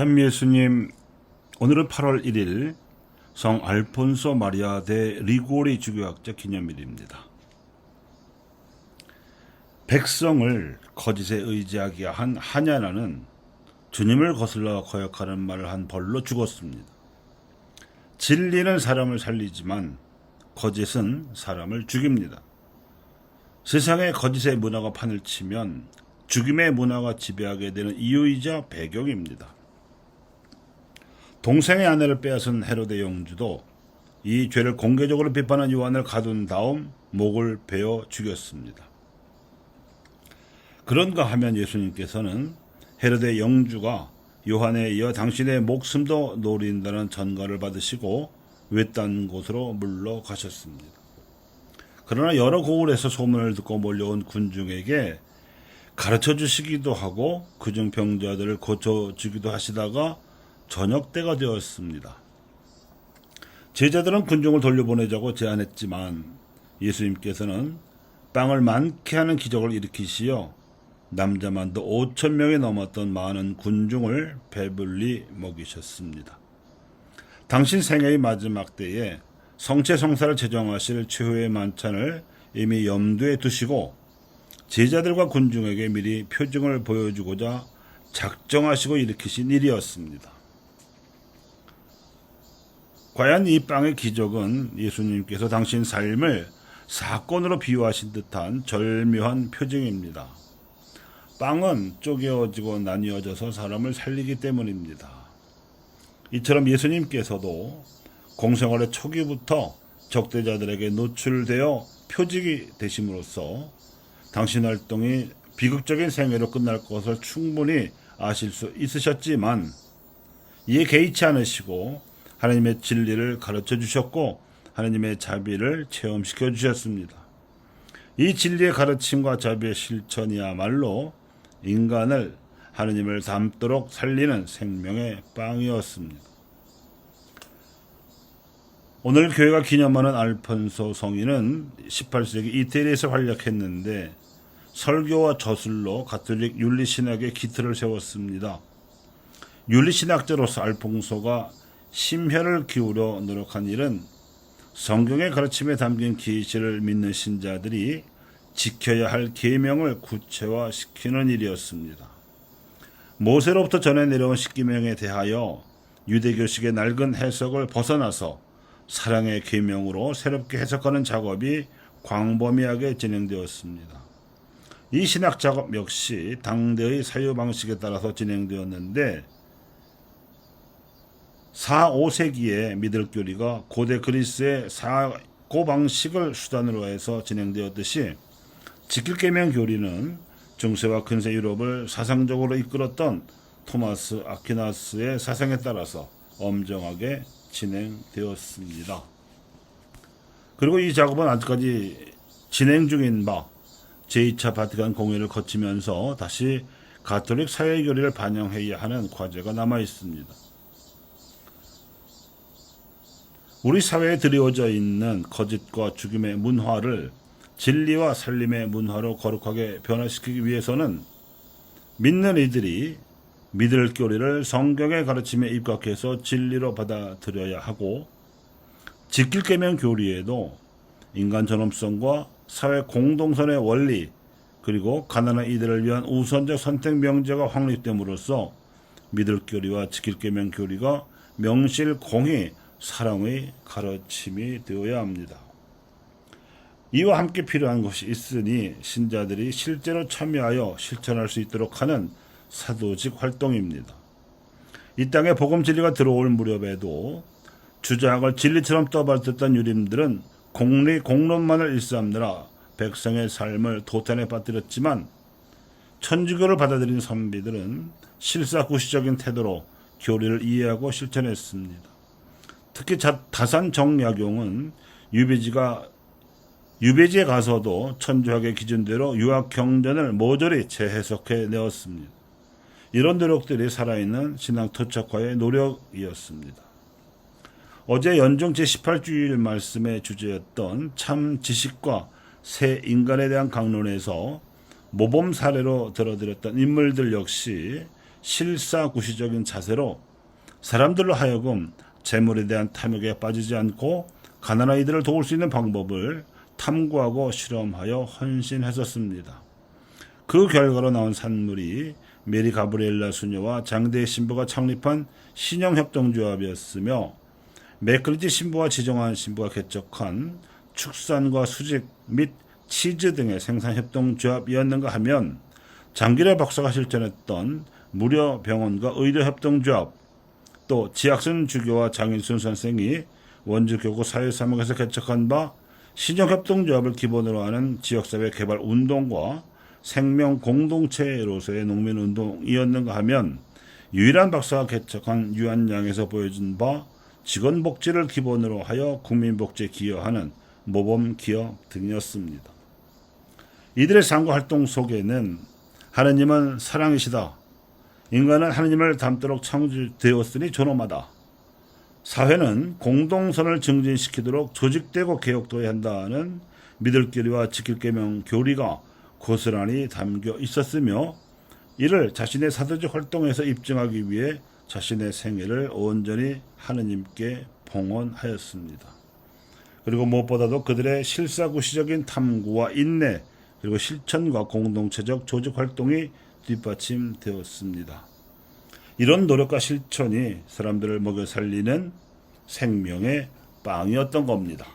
참 예수님, 오늘은 8월 1일 성 알폰소 마리아 데 리고리 주교학자 기념일입니다. 백성을 거짓에 의지하게 한 하냐나는 주님을 거슬러 거역하는 말을 한 벌로 죽었습니다. 진리는 사람을 살리지만 거짓은 사람을 죽입니다. 세상에 거짓의 문화가 판을 치면 죽임의 문화가 지배하게 되는 이유이자 배경입니다. 동생의 아내를 빼앗은 헤로데 영주도 이 죄를 공개적으로 비판한 요한을 가둔 다음 목을 베어 죽였습니다. 그런가 하면 예수님께서는 헤로데 영주가 요한에 이어 당신의 목숨도 노린다는 전가를 받으시고 외딴 곳으로 물러가셨습니다. 그러나 여러 고을에서 소문을 듣고 몰려온 군중에게 가르쳐 주시기도 하고 그중 병자들을 고쳐주기도 하시다가 저녁 때가 되었습니다. 제자들은 군중을 돌려보내자고 제안했지만 예수님께서는 빵을 많게 하는 기적을 일으키시어 남자만도 5,000명이 넘었던 많은 군중을 배불리 먹이셨습니다. 당신 생애의 마지막 때에 성체성사를 제정하실 최후의 만찬을 이미 염두에 두시고 제자들과 군중에게 미리 표징을 보여주고자 작정하시고 일으키신 일이었습니다. 과연 이 빵의 기적은 예수님께서 당신 삶을 사건으로 비유하신 듯한 절묘한 표징입니다. 빵은 쪼개어지고 나뉘어져서 사람을 살리기 때문입니다. 이처럼 예수님께서도 공생활의 초기부터 적대자들에게 노출되어 표징이 되심으로써 당신 활동이 비극적인 생애로 끝날 것을 충분히 아실 수 있으셨지만 이에 개의치 않으시고 하나님의 진리를 가르쳐 주셨고 하나님의 자비를 체험시켜 주셨습니다. 이 진리의 가르침과 자비의 실천이야말로 인간을 하나님을 닮도록 살리는 생명의 빵이었습니다. 오늘 교회가 기념하는 알폰소 성인은 18세기 이태리에서 활약했는데 설교와 저술로 가톨릭 윤리신학의 기틀을 세웠습니다. 윤리신학자로서 알폰소가 심혈을 기울여 노력한 일은 성경의 가르침에 담긴 계시를 믿는 신자들이 지켜야 할 계명을 구체화시키는 일이었습니다. 모세로부터 전해 내려온 십계명에 대하여 유대교식의 낡은 해석을 벗어나서 사랑의 계명으로 새롭게 해석하는 작업이 광범위하게 진행되었습니다. 이 신학 작업 역시 당대의 사유 방식에 따라서 진행되었는데 4, 5세기에 미들교리가 고대 그리스의 사고 방식을 수단으로 해서 진행되었듯이 지킬계명 교리는 중세와 근세 유럽을 사상적으로 이끌었던 토마스 아퀴나스의 사상에 따라서 엄정하게 진행되었습니다. 그리고 이 작업은 아직까지 진행 중인 바 제2차 바티칸 공회를 거치면서 다시 가톨릭 사회교리를 반영해야 하는 과제가 남아 있습니다. 우리 사회에 드리워져 있는 거짓과 죽임의 문화를 진리와 살림의 문화로 거룩하게 변화시키기 위해서는 믿는 이들이 믿을 교리를 성경의 가르침에 입각해서 진리로 받아들여야 하고 지킬 계명 교리에도 인간 존엄성과 사회 공동선의 원리 그리고 가난한 이들을 위한 우선적 선택 명제가 확립됨으로써 믿을 교리와 지킬 계명 교리가 명실공히 사랑의 가르침이 되어야 합니다. 이와 함께 필요한 것이 있으니 신자들이 실제로 참여하여 실천할 수 있도록 하는 사도직 활동입니다. 이 땅에 복음 진리가 들어올 무렵에도 주장을 진리처럼 떠받들었던 유림들은 공론만을 일삼느라 백성의 삶을 도탄에 빠뜨렸지만 천주교를 받아들인 선비들은 실사구시적인 태도로 교리를 이해하고 실천했습니다. 특히 다산 정약용은 유배지에 가서도 천주학의 기준대로 유학 경전을 모조리 재해석해 내었습니다. 이런 노력들이 살아있는 신앙 토착화의 노력이었습니다. 어제 연중 제18주일 말씀의 주제였던 참 지식과 새 인간에 대한 강론에서 모범 사례로 들어드렸던 인물들 역시 실사구시적인 자세로 사람들로 하여금 재물에 대한 탐욕에 빠지지 않고 가난한 이들을 도울 수 있는 방법을 탐구하고 실험하여 헌신했었습니다. 그 결과로 나온 산물이 메리 가브리엘라 수녀와 장대의 신부가 창립한 신영협동조합이었으며 맥클리지 신부와 지정한 신부가 개척한 축산과 수직 및 치즈 등의 생산협동조합이었는가 하면 장기래 박사가 실천했던 무료병원과 의료협동조합, 또 지학선 주교와 장일순 선생이 원주교구 사회사목에서 개척한 바 신영협동조합을 기본으로 하는 지역사회 개발 운동과 생명 공동체로서의 농민운동이었는가 하면 유일한 박사가 개척한 유한양에서 보여준 바 직원복지를 기본으로 하여 국민복지에 기여하는 모범기업 등이었습니다. 이들의 삶과 활동 속에는 하느님은 사랑이시다. 인간은 하느님을 닮도록 창조되었으니 존엄하다. 사회는 공동선을 증진시키도록 조직되고 개혁되어야 한다는 믿을 길이와 지킬 계명 교리가 고스란히 담겨 있었으며 이를 자신의 사도적 활동에서 입증하기 위해 자신의 생애를 온전히 하느님께 봉헌하였습니다. 그리고 무엇보다도 그들의 실사구시적인 탐구와 인내 그리고 실천과 공동체적 조직 활동이 뒷받침되었습니다. 이런 노력과 실천이 사람들을 먹여 살리는 생명의 빵이었던 겁니다.